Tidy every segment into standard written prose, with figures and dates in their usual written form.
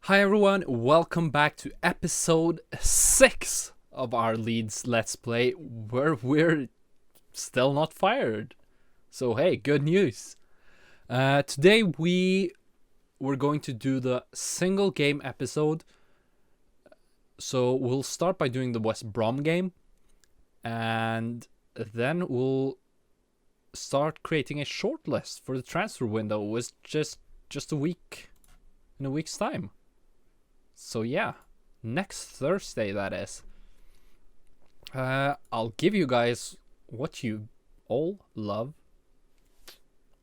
Hi everyone, welcome back to episode 6 of our Leeds Let's Play, where we're still not fired. So hey, good news. Today we're going to do the single game episode. So we'll start by doing the West Brom game, and then we'll start creating a shortlist for the transfer window with just a week, in a week's time. So yeah, next Thursday that is. I'll give you guys what you all love.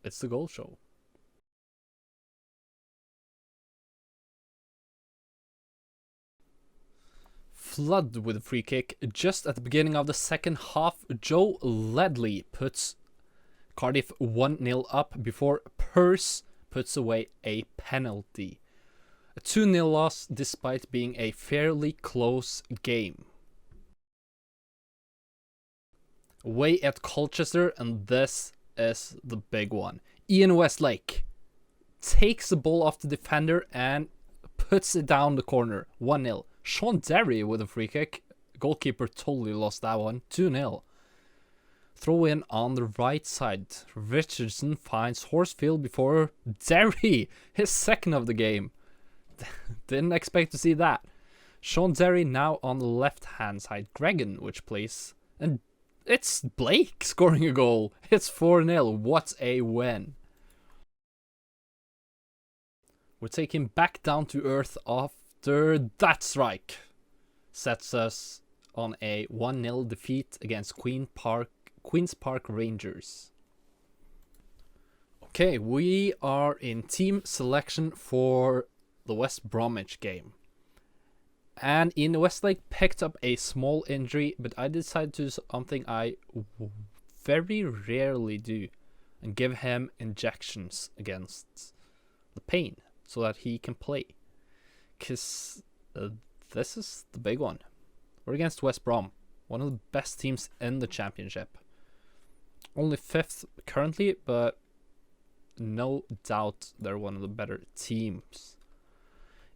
It's the goal show. Flood with a free kick just at the beginning of the second half. Joe Ledley puts Cardiff 1-0 up before Pearce puts away a penalty. A 2-0 loss despite being a fairly close game. Away at Colchester, and this is the big one. Ian Westlake takes the ball off the defender and puts it down the corner. 1-0. Sean Derry with a free kick. Goalkeeper totally lost that one. 2-0. Throw in on the right side. Richardson finds Horsfield before Derry, his second of the game. Didn't expect to see that. Sean Derry now on the left hand side. Gregan, which plays, and it's Blake scoring a goal. It's 4-0. What a win. We're taking back down to earth after that strike. Sets us on a 1-0 defeat against Queen's Park Rangers. Okay, we are in team selection for the West Bromwich game. And Ian Westlake picked up a small injury, but I decided to do something I very rarely do and give him injections against the pain so that he can play. Because this is the big one. We're against West Brom, one of the best teams in the championship. Only 5th currently, but no doubt they're one of the better teams.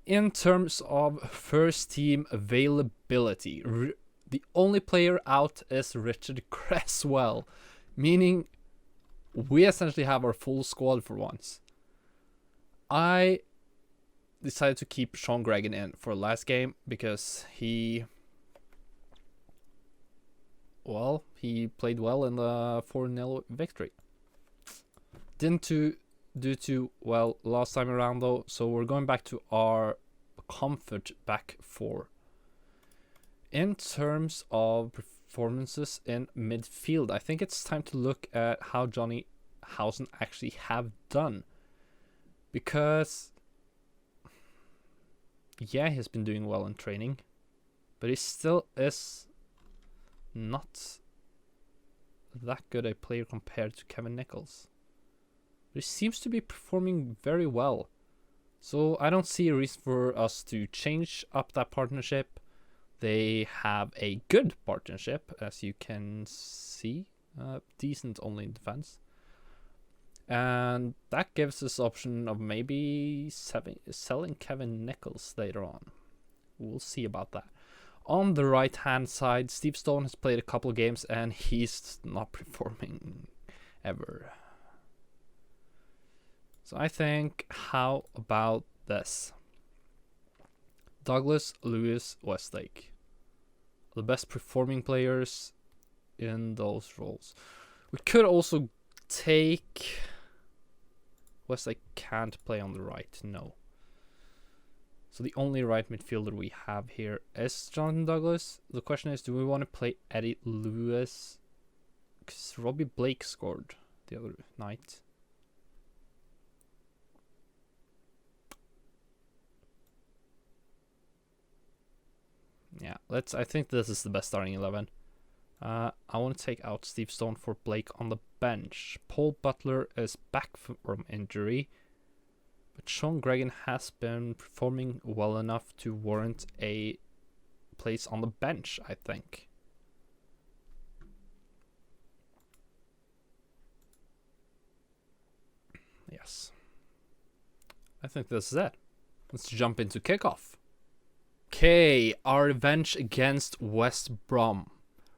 In terms of first team availability, the only player out is Richard Cresswell, meaning we essentially have our full squad for once. I decided to keep Sean Gregan in for last game because he played well in the 4-0 victory. Didn't do too well last time around though, so we're going back to our comfort back four. In terms of performances in midfield, I think it's time to look at how Johnny Housen actually have done, because yeah, he's been doing well in training, but he still is not that good a player compared to Kevin Nichols. He seems to be performing very well. So I don't see a reason for us to change up that partnership. They have a good partnership, as you can see. Decent only in defense. And that gives us option of maybe selling Kevin Nichols later on. We'll see about that. On the right hand side, Steve Stone has played a couple of games and he's not performing ever. So I think, how about this? Douglas, Lewis, Westlake. The best performing players in those roles. We could also take... Westlake can't play on the right, no. So the only right midfielder we have here is Jonathan Douglas. The question is, do we want to play Eddie Lewis? Because Robbie Blake scored the other night. Yeah, I think this is the best starting 11. I want to take out Steve Stone for Blake on the bench. Paul Butler is back from injury, but Sean Gregan has been performing well enough to warrant a place on the bench, I think. Yes. I think this is it. Let's jump into kickoff. Okay, our revenge against West Brom.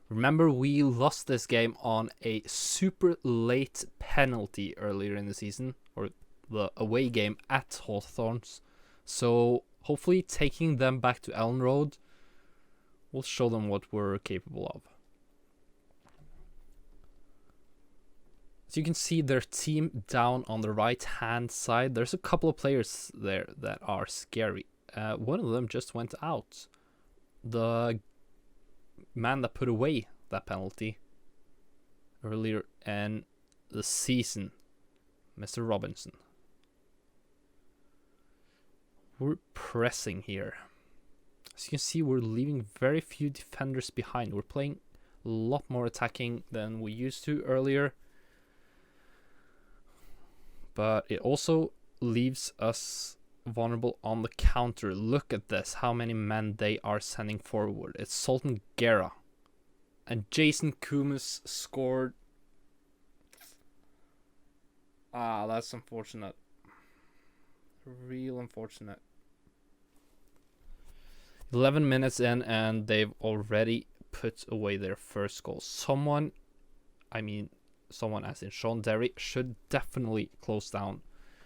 Remember, we lost this game on a super late penalty earlier in the season, or the away game at Hawthorns. So hopefully taking them back to Ellen Road will show them what we're capable of. As you can see, their team down on the right hand side. There's a couple of players there that are scary. One of them just went out. The man that put away that penalty earlier in the season, Mr. Robinson. We're pressing here. As you can see, we're leaving very few defenders behind. We're playing a lot more attacking than we used to earlier. But it also leaves us vulnerable on the counter. Look at this, how many men they are sending forward. It's Sultan Guerra. And Jason Kumas scored. That's unfortunate. Real unfortunate. 11 minutes in and they've already put away their first goal. Someone as in Sean Derry should definitely close down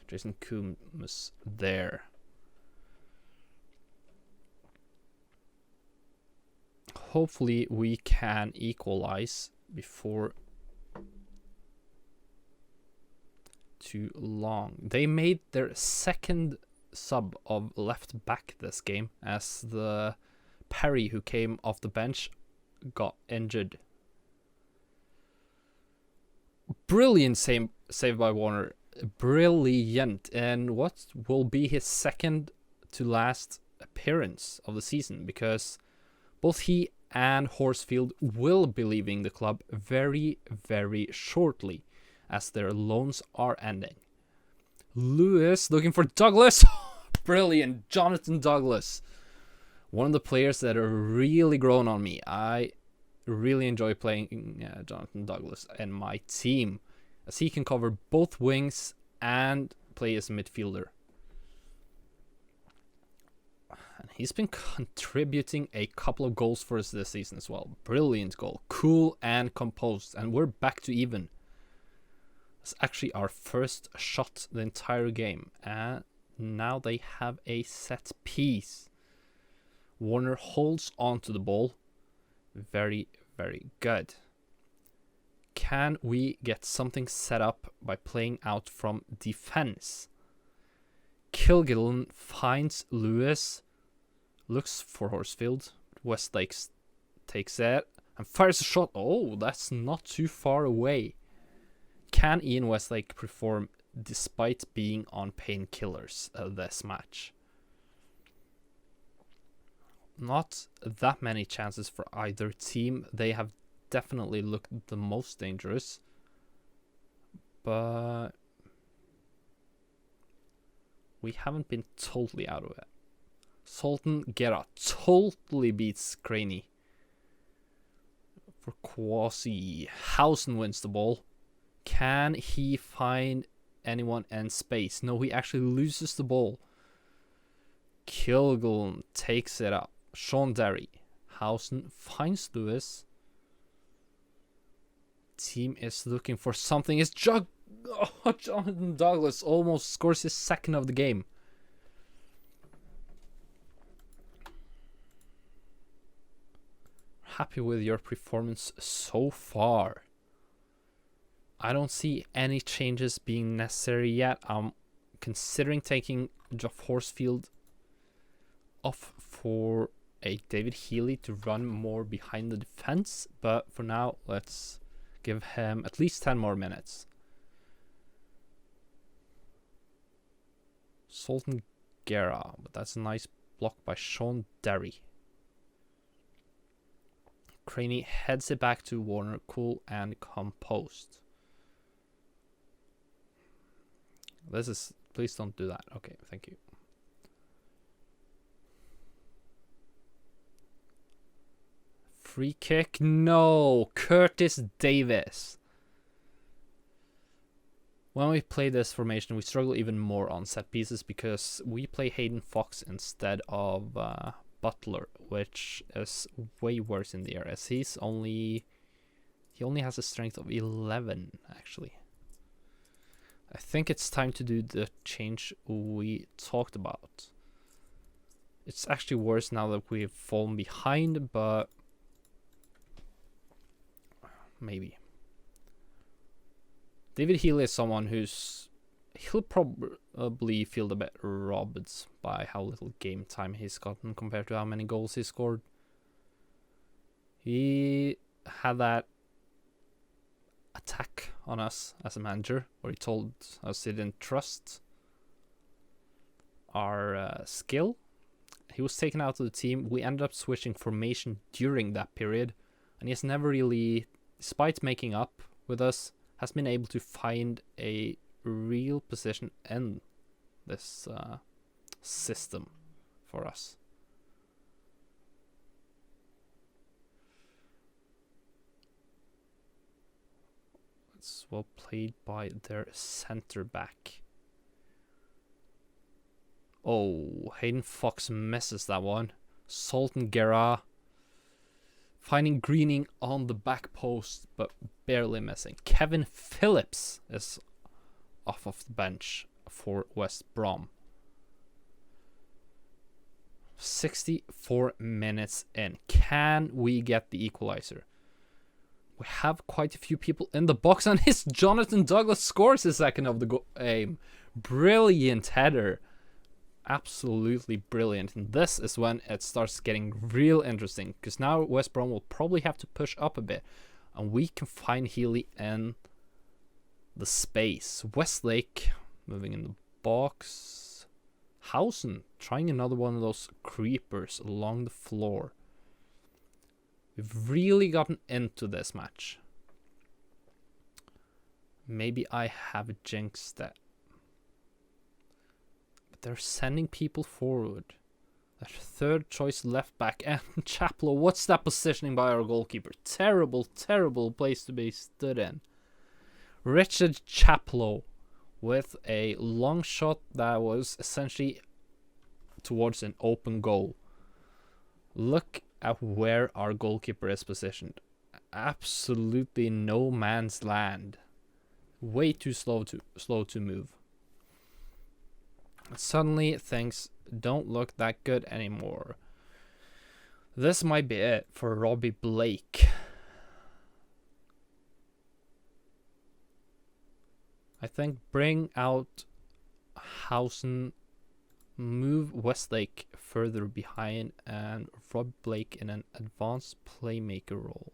Jason Kumas there. Hopefully we can equalize before too long. They made their second sub of left back this game as the Perry who came off the bench got injured. Brilliant save by Warner. Brilliant. And what will be his second to last appearance of the season, because both he and Horsfield will be leaving the club very, very shortly as their loans are ending. Lewis looking for Douglas. Brilliant. Jonathan Douglas. One of the players that are really grown on me. I really enjoy playing Jonathan Douglas in my team, as he can cover both wings and play as a midfielder. And he's been contributing a couple of goals for us this season as well. Brilliant goal. Cool and composed. And we're back to even. It's actually our first shot the entire game. And now they have a set piece. Warner holds onto the ball. Very, very good. Can we get something set up by playing out from defense? Kilgillen finds Lewis. Looks for Horsfield. Westlake takes it and fires a shot. Oh, that's not too far away. Can Ian Westlake perform despite being on painkillers this match? Not that many chances for either team. They have definitely looked the most dangerous. But we haven't been totally out of it. Sultan Guerra totally beats Craney. For Kwasi. Housen wins the ball. Can he find anyone in space? No, he actually loses the ball. Kilguln takes it up. Sean Derry. Housen finds Lewis. Team is looking for something. It's Jonathan Douglas almost scores his second of the game. Happy with your performance so far. I don't see any changes being necessary yet. I'm considering taking Geoff Horsfield off for a David Healy to run more behind the defense, but for now let's give him at least 10 more minutes. Sultan Guerra, but that's a nice block by Sean Derry. Craney heads it back to Warner, cool and composed. Please don't do that. Okay, thank you. Free kick, no. Curtis Davis. When we play this formation, we struggle even more on set pieces because we play Hayden Fox instead of Butler, which is way worse in the air, as he only has a strength of 11 actually. I think it's time to do the change we talked about. It's actually worse now that we've fallen behind, but maybe. David Healy is someone he'll probably feel a bit robbed by how little game time he's gotten compared to how many goals he scored. He had that attack on us as a manager where he told us he didn't trust our skill. He was taken out of the team. We ended up switching formation during that period, and he has never really, despite making up with us, has been able to find a real position in this system for us. It's well played by their center back. Oh, Hayden Fox misses that one. Sultan Guerra finding Greening on the back post, but barely missing. Kevin Phillips is off of the bench for West Brom. 64 minutes in. Can we get the equalizer? We have quite a few people in the box, and his Jonathan Douglas scores his second of the game. Brilliant header. Absolutely brilliant. And this is when it starts getting real interesting, because now West Brom will probably have to push up a bit, and we can find Healy in the space. Westlake moving in the box. Hausen trying another one of those creepers along the floor. We've really gotten into this match. Maybe I have jinxed that. They're sending people forward. Their third choice left back and Chaplow. What's that positioning by our goalkeeper? Terrible, terrible place to be stood in. Richard Chaplow with a long shot that was essentially towards an open goal. Look at where our goalkeeper is positioned. Absolutely no man's land. Way too slow to move. Suddenly things don't look that good anymore. This might be it for Robbie Blake. I think bring out Hausen, move Westlake further behind, and Rob Blake in an advanced playmaker role.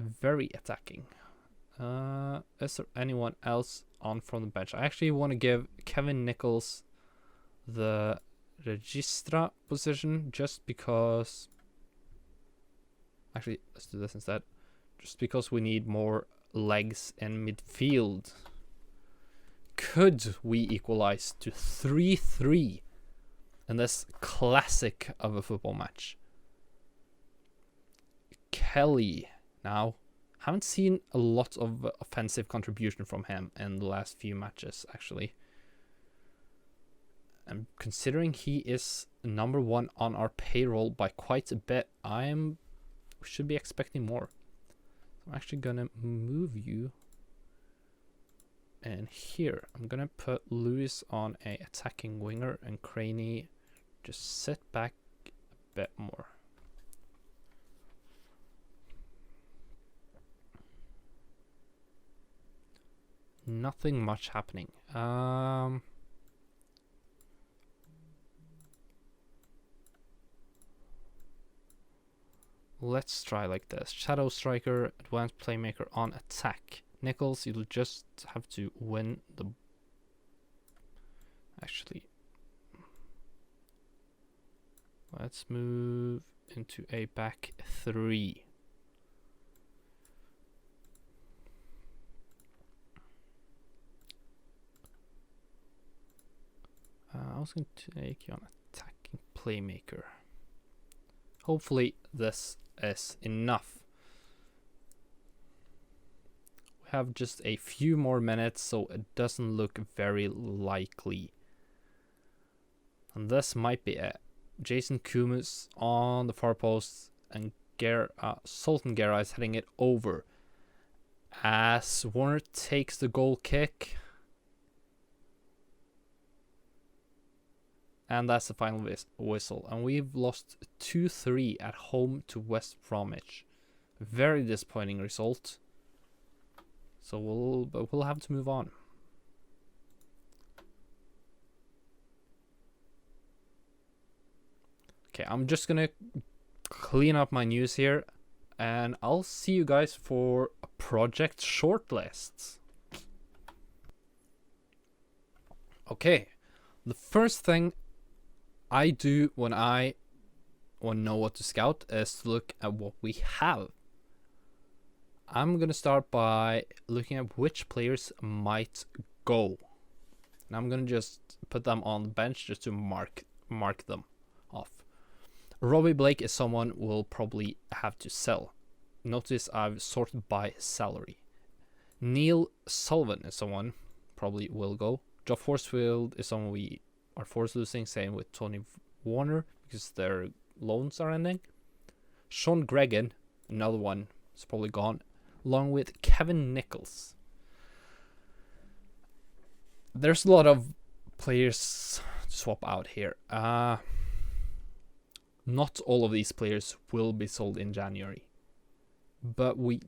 Very attacking. Is there anyone else on from the bench? I actually want to give Kevin Nichols the Registra position just because. Actually, let's do this instead. Just because we need more legs in midfield. Could we equalize to 3-3 in this classic of a football match? Kelly now. Haven't seen a lot of offensive contribution from him in the last few matches, actually. And considering he is number one on our payroll by quite a bit, should be expecting more. I'm actually gonna move you in here. I'm gonna put Lewis on a attacking winger and Craney just sit back a bit more. Nothing much happening. Let's try like this. Shadow Striker, Advanced Playmaker on attack. Nichols, you'll just have to win the... Actually, let's move into a back three. I was going to take you on attacking playmaker. Hopefully this is enough. have just a few more minutes, so it doesn't look very likely. And this might be it. Jason Kumus on the far post, and Sultan Guerra is heading it over as Warner takes the goal kick. And that's the final whistle. And we've lost 2-3 at home to West Bromwich. Very disappointing result. So we'll have to move on. Okay, I'm just gonna clean up my news here, and I'll see you guys for project shortlists. Okay, the first thing I do when I want to know what to scout is to look at what we have. I'm gonna start by looking at which players might go, and I'm gonna just put them on the bench just to mark them off. Robbie Blake is someone we'll probably have to sell. Notice I've sorted by salary. Neil Sullivan is someone probably will go. Geoff Horsfield is someone we are forced losing, same with Tony Warner because their loans are ending. Sean Gregan, another one, is probably gone, along with Kevin Nichols. There's a lot of players to swap out here. Not all of these players will be sold in January, but we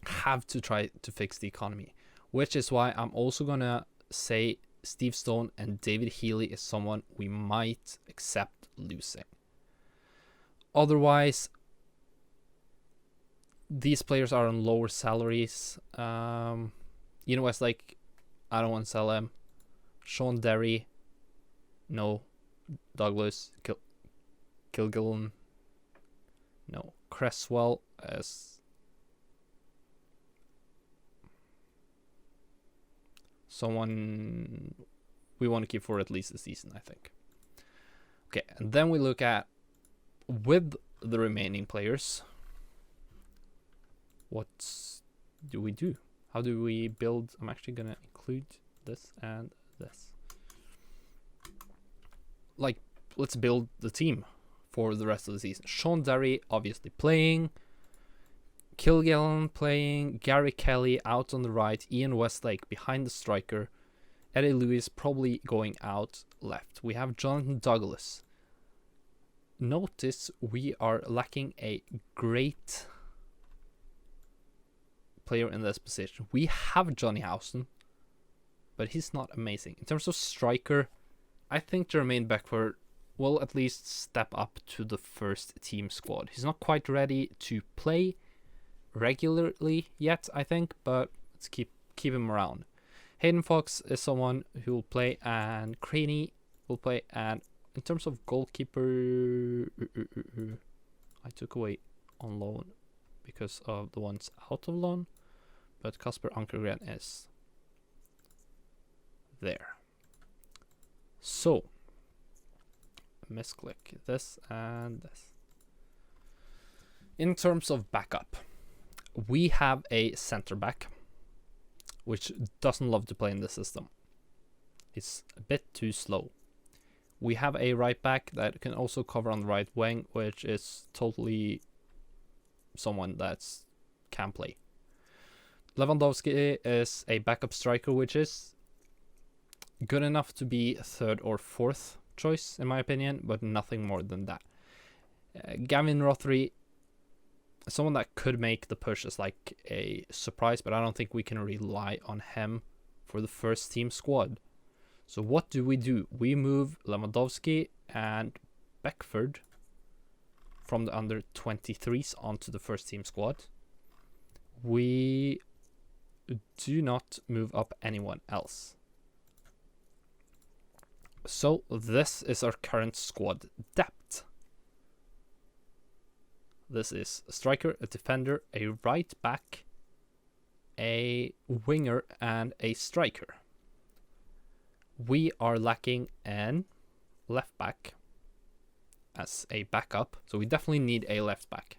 have to try to fix the economy, which is why I'm also gonna say Steve Stone and David Healy is someone we might accept losing. Otherwise, these players are on lower salaries. Westlake, I don't want to sell him. Sean Derry, no. Douglas, Kilgillen, no. Cresswell as someone we want to keep for at least a season, I think. Okay, and then we look at with the remaining players, what do we do? How do we build? I'm actually gonna include this and this. Like, let's build the team for the rest of the season. Sean Derry obviously playing, Kilgallen playing, Gary Kelly out on the right, Ian Westlake behind the striker, Eddie Lewis probably going out left. We have Jonathan Douglas. Notice we are lacking a great player in this position. We have Johnny Howson, but he's not amazing. In terms of striker, I think Jermaine Beckford will at least step up to the first team squad. He's not quite ready to play regularly yet, I think, but let's keep him around. Hayden Fox is someone who will play, and Craney will play. And in terms of goalkeeper, I took away on loan because of the ones out of loan, but Kasper Ankergren is there. So, misclick this and this. In terms of backup, we have a center back which doesn't love to play in the system. It's a bit too slow. We have a right back that can also cover on the right wing, which is totally someone that can play. Lewandowski is a backup striker, which is good enough to be third or fourth choice in my opinion, but nothing more than that. Gavin Rothery, someone that could make the push as like a surprise, but I don't think we can rely on him for the first team squad. So what do? We move Lewandowski and Beckford from the under 23s onto the first team squad. We do not move up anyone else. So this is our current squad depth. This is a striker, a defender, a right back, a winger, and a striker. We are lacking an left back as a backup, so we definitely need a left back.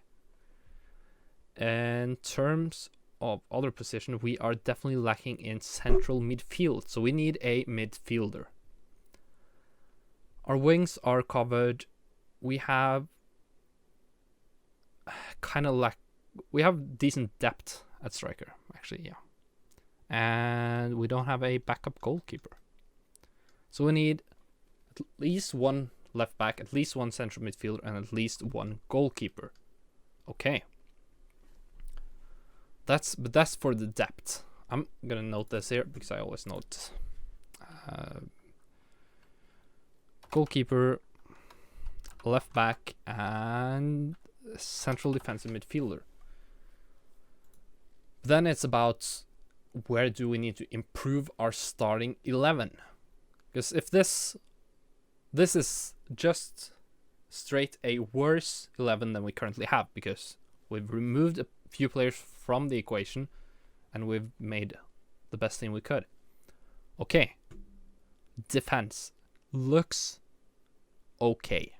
In terms of other positions, we are definitely lacking in central midfield. So we need a midfielder. Our wings are covered. We have we have decent depth at striker, actually, yeah. And we don't have a backup goalkeeper. So we need at least one left back, at least one central midfielder, and at least one goalkeeper. Okay. But that's for the depth. I'm gonna note this here because I always note goalkeeper, left back, and central defensive midfielder. Then it's about where do we need to improve our starting 11? Because if this is just straight a worse 11 than we currently have, because we've removed a few players from the equation and we've made the best thing we could. Okay. Defense looks okay.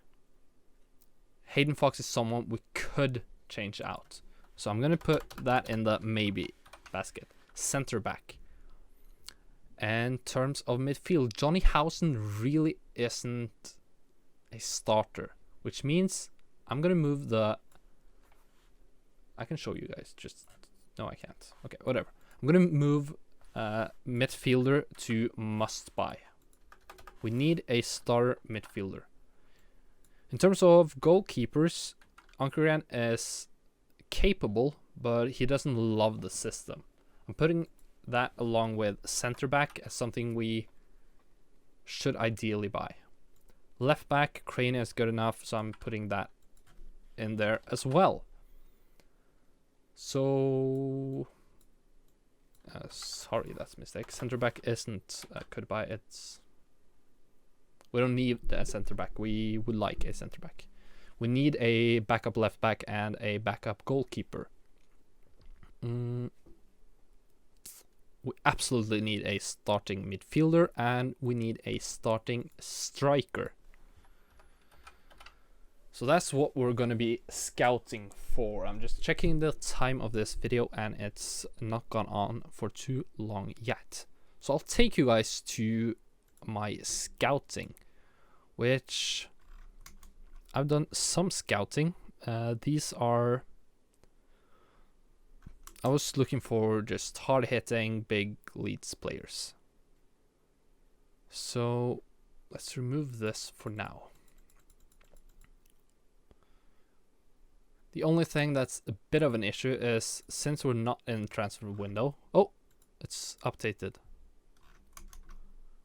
Hayden Fox is someone we could change out. So I'm going to put that in the maybe basket. Center back. In terms of midfield, Johnny Housen really isn't a starter, which means I'm going to move the... I can show you guys, just... No, I can't. Okay, whatever. I'm going to move midfielder to must buy. We need a starter midfielder. In terms of goalkeepers, Ankerjan is capable, but he doesn't love the system. I'm putting that along with center back as something we should ideally buy. Left back, Crane is good enough, so I'm putting that in there as well. So, sorry, that's a mistake. Center back isn't could buy. We don't need a center back. We would like a center back. We need a backup left back and a backup goalkeeper. We absolutely need a starting midfielder and we need a starting striker. So that's what we're going to be scouting for. I'm just checking the time of this video and it's not gone on for too long yet. So I'll take you guys to my scouting, which I've done some scouting. These are... I was looking for just hard-hitting, big Leeds players. So let's remove this for now. The only thing that's a bit of an issue is since we're not in transfer window. Oh, it's updated.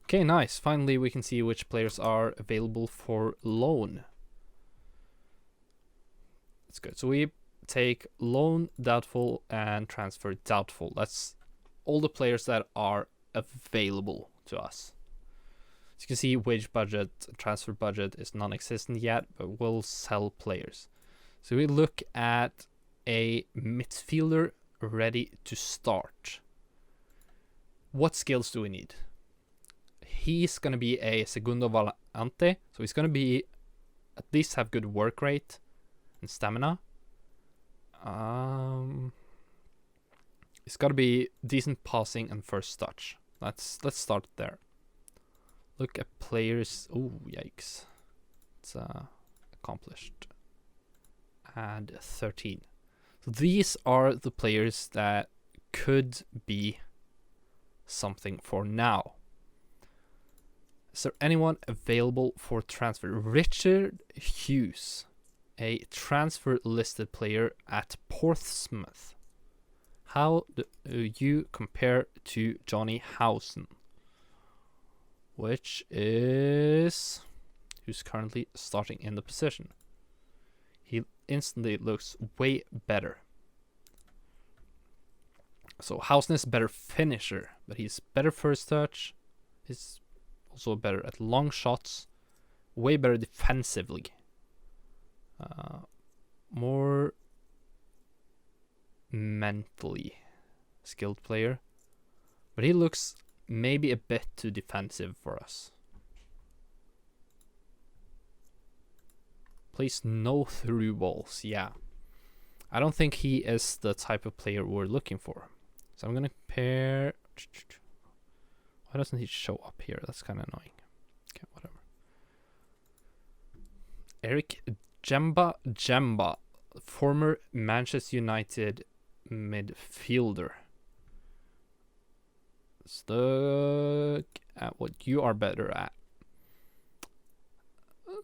Okay, nice. Finally, we can see which players are available for loan. That's good. So we take loan, doubtful, and transfer doubtful. That's all the players that are available to us. As you can see, wage budget, transfer budget is non-existent yet, but we'll sell players. So we look at a midfielder ready to start. What skills do we need? He's going to be a segundo volante, so he's going to be at least have good work rate and stamina. It's got to be decent passing and first touch. Let's start there. Look at players. Oh, yikes! It's accomplished. And 13. So these are the players that could be something for now. Is there anyone available for transfer? Richard Hughes, a transfer listed player at Portsmouth. How do you compare to Johnny Housen, who's currently starting in the position? He instantly looks way better. So Housen is better finisher, but he's better first touch. He's also better at long shots, way better defensively. More mentally skilled player, but he looks maybe a bit too defensive for us. Plays no through balls, yeah. I don't think he is the type of player we're looking for. So I'm gonna compare. Why doesn't he show up here? That's kind of annoying. Okay, whatever. Eric Jemba, former Manchester United midfielder. Let's look at what you are better at.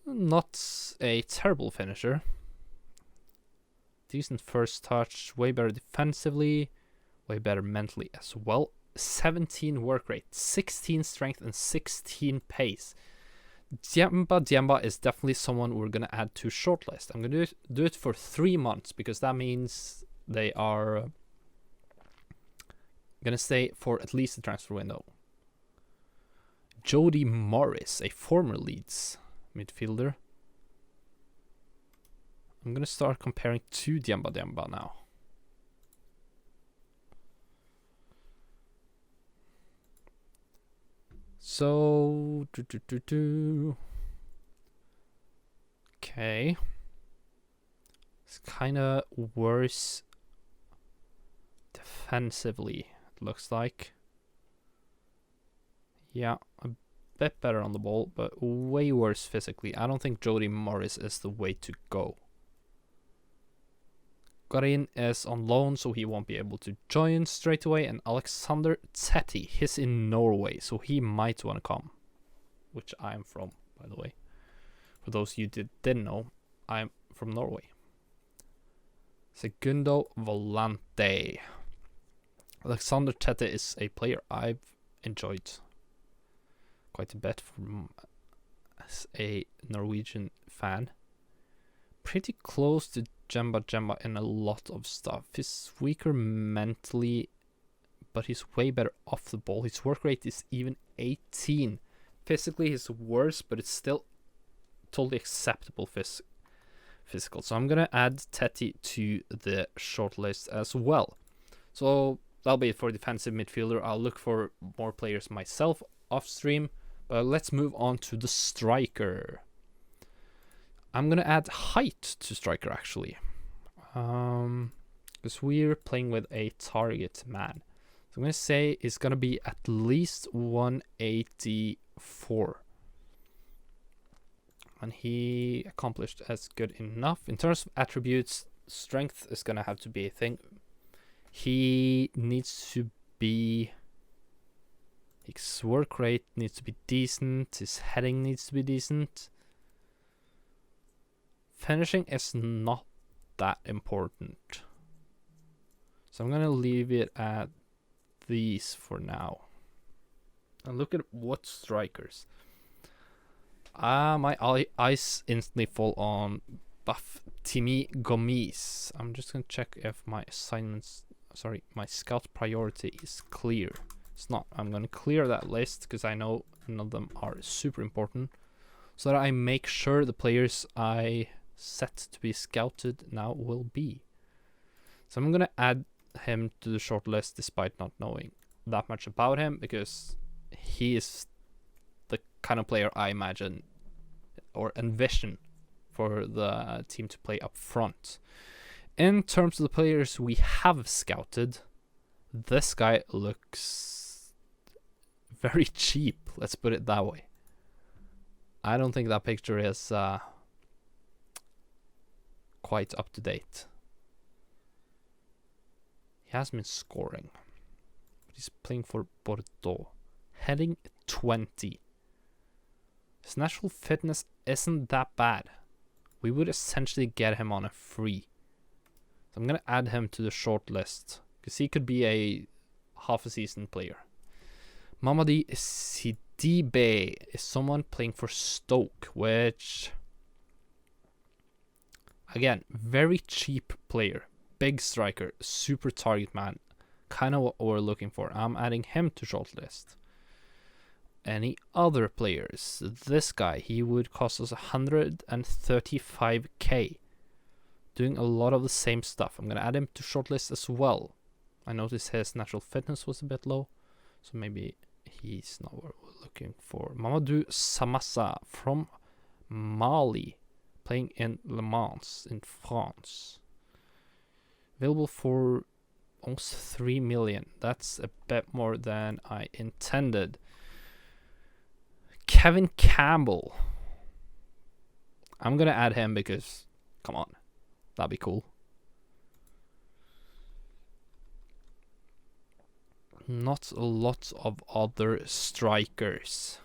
Not a terrible finisher. Decent first touch, way better defensively, way better mentally as well. 17 work rate, 16 strength, and 16 pace. Diamba is definitely someone we're going to add to shortlist. I'm going to do it for 3 months because that means they are going to stay for at least the transfer window. Jody Morris, a former Leeds midfielder. I'm going to start comparing to Diamba now. So, okay. It's kind of worse defensively, it looks like. Yeah, a bit better on the ball, but way worse physically. I don't think Jody Morris is the way to go. Garin is on loan, so he won't be able to join straight away. And Alexander Tetti, he's in Norway, so he might want to come. Which I'm from, by the way. For those you didn't know, I'm from Norway. Segundo Volante. Alexander Tetti is a player I've enjoyed quite a bit as a Norwegian fan. Pretty close to Jemba in a lot of stuff. He's weaker mentally, but he's way better off the ball. His work rate is even 18. Physically, he's worse, but it's still totally acceptable physical. So I'm going to add Tetti to the shortlist as well. So that'll be it for defensive midfielder. I'll look for more players myself off stream, but let's move on to the striker. I'm going to add height to striker, actually. Because we're playing with a target man. So I'm going to say it's going to be at least 184. And he accomplished as good enough. In terms of attributes, strength is going to have to be a thing. He needs to be... His work rate needs to be decent. His heading needs to be decent. Finishing is not that important. So I'm going to leave it at these for now. And look at what strikers. My eyes instantly fall on Buff Timmy Gomes. I'm just going to check if my my scout priority is clear. It's not. I'm going to clear that list because I know none of them are super important. So that I make sure the players I set to be scouted now will be. So I'm gonna add him to the shortlist despite not knowing that much about him, because he is the kind of player I imagine or envision for the team to play up front. In terms of the players we have scouted, this guy looks very cheap, let's put it that way. I don't think that picture is quite up to date. He has been scoring, but he's playing for Bordeaux. Heading 20. His natural fitness isn't that bad. We would essentially get him on a free. So I'm going to add him to the short list, because he could be a half a season player. Mamadi Sidibe is someone playing for Stoke, which... Again, very cheap player, big striker, super target man, kind of what we're looking for. I'm adding him to shortlist. Any other players? This guy, he would cost us 135k. Doing a lot of the same stuff. I'm going to add him to shortlist as well. I noticed his natural fitness was a bit low, so maybe he's not what we're looking for. Mamadou Samassa from Mali, playing in Le Mans in France. Available for almost 3 million. That's a bit more than I intended. Kevin Campbell. I'm gonna add him because, come on, that'd be cool. Not a lot of other strikers.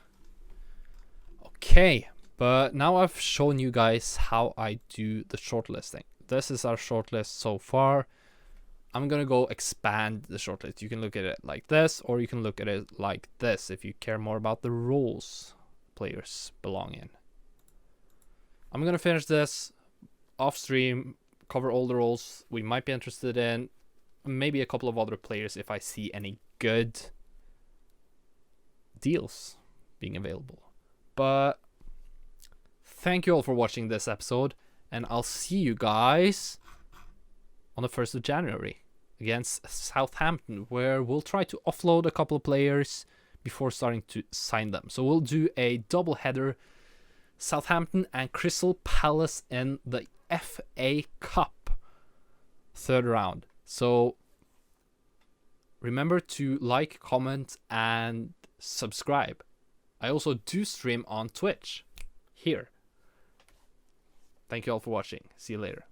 Okay, but now I've shown you guys how I do the shortlisting. This is our shortlist so far. I'm gonna go expand the shortlist. You can look at it like this, or you can look at it like this if you care more about the roles players belong in. I'm gonna finish this off stream, cover all the roles we might be interested in, maybe a couple of other players if I see any good deals being available. But thank you all for watching this episode, and I'll see you guys on the 1st of January against Southampton, where we'll try to offload a couple of players before starting to sign them. So we'll do a double header, Southampton and Crystal Palace in the FA Cup 3rd round. So remember to like, comment, and subscribe. I also do stream on Twitch here. Thank you all for watching. See you later.